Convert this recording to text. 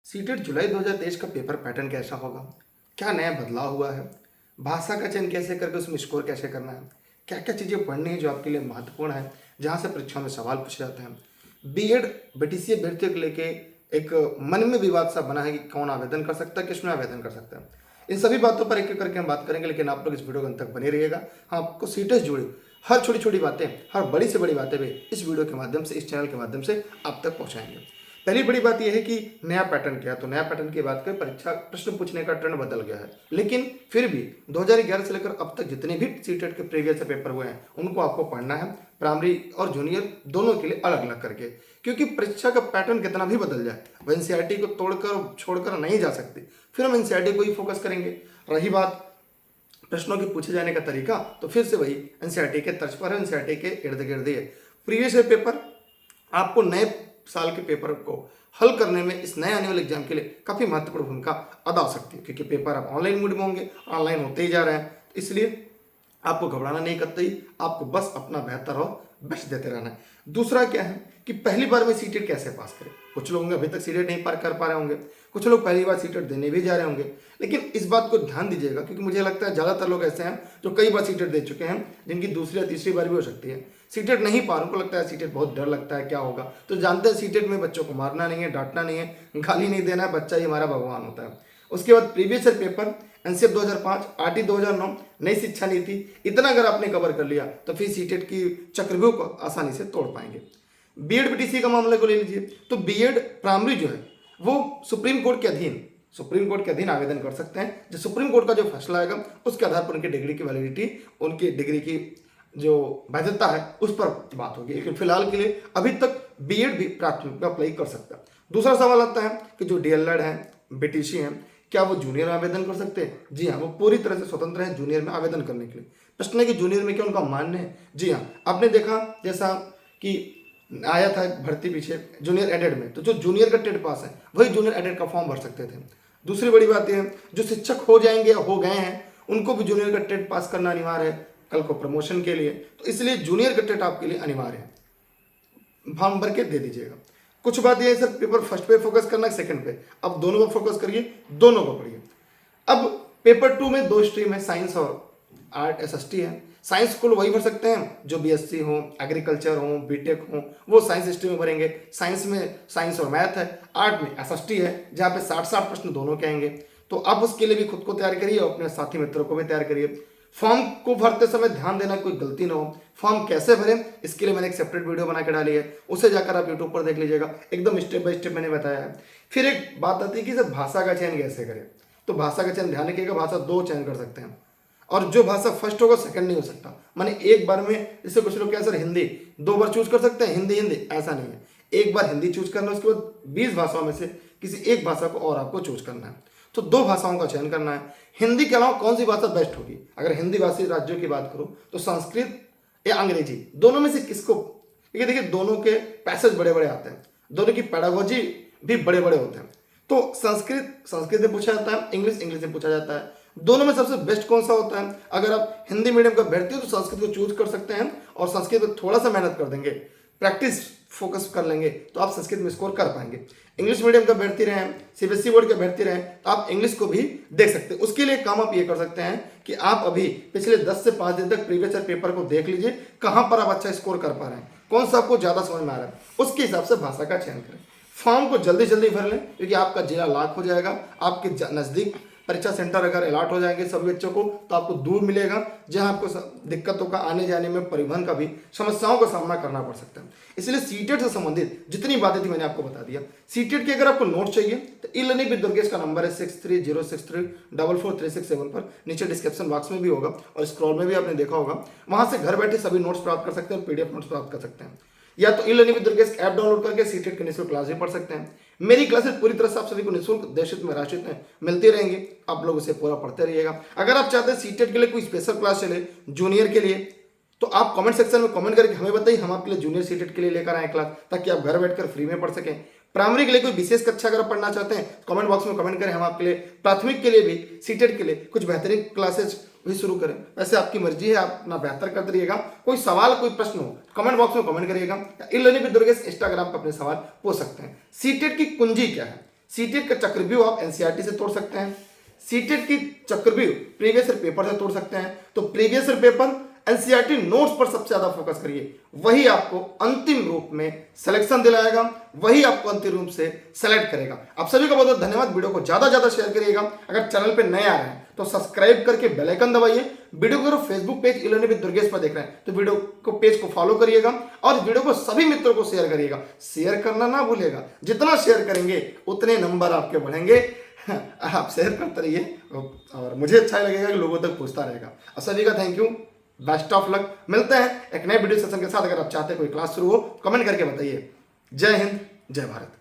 CTET जुलाई 2023 का paper pattern कैसा होगा? क्या नया बदलाव हुआ है? भाषा का चयन कैसे करके उसमें स्कोर कैसे करना है? क्या-क्या चीज़ें पढ़नी है जो आपके लिए महत्वपूर्ण है, जहाँ से परीक्षाओं में सवाल पूछे जाते हैं? बीएड, बीटीसी अभ्यर्थियों को लेके एक मन में विवाद सा बना है कि कौन आवेदन कर सकता है, किसमें आवेदन कर सकता है। इन सभी बातों पर एक-एक करके हम बात करेंगे, लेकिन आप लोग इस वीडियो के अंत तक बने रहिएगा। हाँ, आपको सीटेट से जुड़ी हर छोटी-छोटी बातें, हर बड़ी से बड़ी बातें भी इस वीडियो के माध्यम से, इस चैनल के माध्यम से आप तक पहुँचाएँगे। पहली बड़ी बात यह है कि नया पैटर्न क्या है। तो नया पैटर्न की बात करें, परीक्षा प्रश्न पूछने का ट्रेंड बदल गया है, लेकिन फिर भी 2011 से लेकर अब तक जितने भी सीटेट के प्रीवियस पेपर हुए हैं उनको आपको पढ़ना है, प्राइमरी और जूनियर दोनों के लिए अलग अलग करके, क्योंकि परीक्षा का पैटर्न कितना भी बदल जाए वह एनसीईआरटी को तोड़कर छोड़कर नहीं जा सकती। फिर हम एनसीईआरटी को ही फोकस करेंगे। रही बात प्रश्नों के पूछे जाने का तरीका, तो फिर से वही एनसीईआरटी के तर्ज पर है, एनसीईआरटी के इर्द गिर्द ही है। प्रीवियस पेपर आपको नए साल के पेपर को हल करने में इस नए आने वाले एग्जाम के लिए काफ़ी महत्वपूर्ण भूमिका अदा हो सकती है, क्योंकि पेपर अब ऑनलाइन मोड में होंगे, ऑनलाइन होते ही जा रहे हैं। तो इसलिए आपको घबराना नहीं करते ही, आपको बस अपना बेहतर और बेस्ट देते रहना है। दूसरा क्या है कि पहली बार में सीटेट कैसे पास करें। कुछ लोग अभी तक सीटेट नहीं पार कर पा रहे होंगे, कुछ लोग पहली बार सीटेट देने भी जा रहे होंगे, लेकिन इस बात को ध्यान दीजिएगा, क्योंकि मुझे लगता है ज़्यादातर लोग ऐसे हैं जो कई बार सीटेट दे चुके हैं, जिनकी दूसरी या तीसरी बार भी हो सकती है। सीटेट नहीं पा रहे, उनको लगता है सीटेट बहुत डर लगता है, क्या होगा। तो जानते हैं सीटेट में बच्चों को मारना नहीं है, डांटना नहीं है, गाली नहीं देना है, बच्चा ही हमारा भगवान होता है। उसके बाद previous year paper, NCF 2005, RT 2009, नई शिक्षा नीति, इतना अगर आपने कवर कर लिया तो फिर सीटेट की चक्रव्यूह को आसानी से तोड़ पाएंगे। बीएड बीटीसी का मामले को ले लीजिए, तो बीएड प्राइमरी जो है वो सुप्रीम कोर्ट के अधीन आवेदन कर सकते हैं। जो सुप्रीम कोर्ट का जो फैसला आएगा उसके आधार पर उनकी डिग्री की वैलिडिटी, उनकी डिग्री की जो वैधता है उस पर बात होगी। लेकिन फिलहाल के लिए अभी तक बीएड भी प्राथमिक अप्लाई कर सकता है। दूसरा सवाल आता है कि जो डीएलएड है, बीटीसी हैं, क्या वो जूनियर में आवेदन कर सकते हैं? जी हाँ, वो पूरी तरह से स्वतंत्र है जूनियर में आवेदन करने के लिए। प्रश्न है कि जूनियर में क्या उनका मान्य है? जी हाँ, आपने देखा जैसा कि आया था भर्ती पीछे जूनियर एडेड में, तो जो जूनियर का टेट पास है वही जूनियर एडेड का फॉर्म भर सकते थे। दूसरी बड़ी बात यह है, जो शिक्षक हो जाएंगे या हो गए हैं उनको भी जूनियर का टेट पास करना अनिवार्य है कल को प्रमोशन के लिए। तो इसलिए जूनियर का टेट आपके लिए अनिवार्य है, फॉर्म भर के दे दीजिएगा। कुछ बात यह है सर, पेपर फर्स्ट पे फोकस करना है सेकंड पे, अब दोनों पर फोकस करिए, दोनों को पढ़िए। अब पेपर 2 में 2 स्ट्रीम है, साइंस और आर्ट एसएसटी है। साइंस को वही भर सकते हैं जो बीएससी हो, एग्रीकल्चर हो, बीटेक हो, वो साइंस स्ट्रीम में भरेंगे। साइंस में साइंस और मैथ है, आर्ट में एसएसटी है, जहाँ पे 60-60 प्रश्न दोनों के आएंगे। तो आप उसके लिए भी खुद को तैयार करिए और अपने साथी मित्रों को भी तैयार करिए। फॉर्म को भरते समय ध्यान देना, कोई गलती ना हो। फॉर्म कैसे भरें इसके लिए मैंने एक सेपरेट वीडियो बना के डाली है, उसे जाकर आप यूट्यूब पर देख लीजिएगा, एकदम स्टेप बाय स्टेप मैंने बताया है। फिर एक बात आती है कि सर भाषा का चयन कैसे करें। तो भाषा का चयन ध्यान रखिएगा, भाषा 2 चयन कर सकते हैं, और जो भाषा फर्स्ट होगा सेकंड नहीं हो सकता। माने एक बार में, जैसे कुछ लोग क्या सर हिंदी 2 बार चूज कर सकते हैं, हिंदी हिंदी, ऐसा नहीं है। एक बार हिंदी चूज करना, उसके बाद 20 भाषाओं में से किसी एक भाषा को और आपको चूज करना है। तो 2 भाषाओं का चयन करना है। हिंदी के अलावा कौन सी भाषा बेस्ट होगी? अगर हिंदी भाषी राज्यों की बात करूं तो संस्कृत या अंग्रेजी, दोनों में से किसको? क्योंकि देखिए दोनों के पैसेज बड़े बड़े आते हैं, दोनों की पेडागोजी भी बड़े बड़े होते हैं। तो संस्कृत में पूछा जाता है, इंग्लिश में पूछा जाता है। दोनों में सबसे बेस्ट कौन सा होता है? अगर आप हिंदी मीडियम का अभ्यर्थी हो तो संस्कृत को चूज कर सकते हैं, और संस्कृत में थोड़ा सा मेहनत कर देंगे, प्रैक्टिस फोकस कर लेंगे, तो आप संस्कृत में स्कोर कर पाएंगे। इंग्लिश मीडियम का अभ्यर्थी रहे, सीबीएसई बोर्ड के अभ्यर्थी रहे, तो आप इंग्लिश को भी देख सकते हैं। उसके लिए काम आप ये कर सकते हैं कि आप अभी पिछले 10 से 5 दिन तक प्रीवियस ईयर पेपर को देख लीजिए, कहाँ पर आप अच्छा स्कोर कर पा रहे हैं, कौन सा आपको ज़्यादा समझ में आ रहा है, उसके हिसाब से भाषा का चयन करें। फॉर्म को जल्दी जल्दी भर लें, क्योंकि आपका जिला लॉक हो जाएगा। आपके नज़दीक परीक्षा सेंटर अगर अलॉट हो जाएंगे सभी बच्चों को, तो आपको दूर मिलेगा, जहां आपको दिक्कतों का आने जाने में, परिवहन का भी समस्याओं का सामना करना पड़ सकता है। इसलिए सीटेट से संबंधित जितनी बातें थी मैंने आपको बता दिया। सीटेट के अगर आपको नोट चाहिए तो ई लर्निंग विद दुर्गेश का नंबर है 6306344367 पर, नीचे डिस्क्रिप्शन बॉक्स में भी होगा और स्क्रॉल में भी आपने देखा होगा। वहां से घर बैठे सभी नोट्स प्राप्त कर सकते हैं और पीडीएफ नोट्स प्राप्त कर सकते हैं, या तो e learning with Durgesh app download करके सीटेट की निःशुल्क क्लास भी पढ़ सकते हैं। मेरी क्लासेस पूरी तरह से आप सभी को निःशुल्क देशहित में राष्ट्रहित में मिलती रहेंगी, आप लोग उसे पूरा पढ़ते रहिएगा। अगर आप चाहते हैं सीटेट के लिए कोई स्पेशल क्लास चले जूनियर के लिए, तो आप कमेंट सेक्शन में कमेंट करके हमें बताइए, हम आपके लिए जूनियर सीटेट के लिए लेकर आए क्लास, ताकि आप घर बैठकर फ्री में पढ़ सकें। प्राइमरी के लिए कोई विशेष कक्षा अगर आप पढ़ना चाहते हैं, कमेंट बॉक्स में कमेंट करें, हम आपके लिए प्राथमिक के लिए भी, सीटेट के लिए कुछ बेहतरीन क्लासेज भी शुरू करें। वैसे आपकी मर्जी है, आप अपना बेहतर करते रहिएगा। कोई सवाल, कोई प्रश्न हो, कमेंट बॉक्स में कमेंट करिएगा। E learning with Durgesh Instagram पर अपने सवाल पूछ सकते हैं। सीटेट की कुंजी क्या है? सीटेट का चक्रव्यूह आप एनसीईआरटी से तोड़ सकते हैं। सीटेट की चक्रव्यूह प्रीवियस ईयर पेपर से तोड़ सकते हैं। तो previous year paper NCERT notes पर सबसे ज्यादा फोकस करिए, वही आपको अंतिम रूप में सिलेक्शन दिलाएगा, वही आपको अंतिम रूप से सेलेक्ट करेगा। आप सभी का बहुत बहुत धन्यवाद। वीडियो को ज्यादा ज्यादा शेयर करिएगा। अगर चैनल पे नए आ रहे हैं तो सब्सक्राइब करके बेल आइकन दबाइए। वीडियो को अगर फेसबुक पेज इलोनी विद दुर्गेश पर देख रहे हैं तो वीडियो को पेज को फॉलो करिएगा और वीडियो को सभी मित्रों को शेयर करिएगा। शेयर करना ना भूलिएगा, जितना शेयर करेंगे उतने नंबर आपके बढ़ेंगे। आप शेयर करते रहिए और मुझे अच्छा लगेगा कि लोगों तक पहुंचता रहेगा। और सभी का thank you, best of luck. मिलते हैं एक नए वीडियो सेशन के साथ। अगर आप चाहते हैं कोई क्लास शुरू हो कमेंट करके बताइए। जय हिंद, जय भारत।